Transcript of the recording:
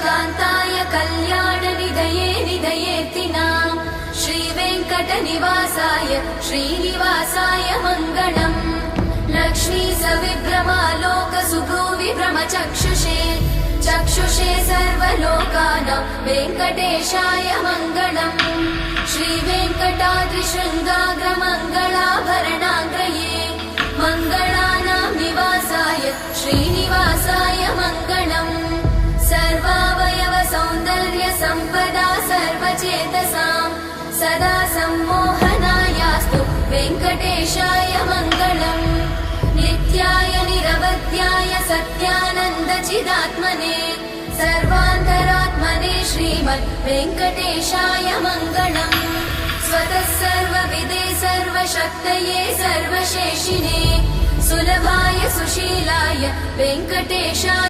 कान्ताय कल्याणनिधये निधयेऽर्तिनां श्रीवेङ्कटनिवासाय श्रीनिवासाय मङ्गलम् लक्ष्मी सविभ्रमालोकसुभ्रूविभ्रमचक्षुषे चक्षुषे सर्वलोकानां वेङ्कटेशाय मङ्गलम् श्रीवेङ्कटाद्रिशृङ्गाग्रमङ्गलाभरणाग्रये मङ्गलानां निवासाय श्रीनिवासाय मङ्गलम् सर्वावयव सौन्दर्य सम्पदा सर्वचेतसां सदा सम्मोहनायास्तु वेङ्कटेशाय मङ्गलम् नित्याय निरवध्याय सत्यानन्दचिदात्मने सर्वान्तरात्मने श्रीमद् वेङ्कटेशाय मङ्गलम् स्वतः सर्वविदे सर्वशक्तये सर्वशेषिणे सुलभाय सुशीलाय वेङ्कटेशाय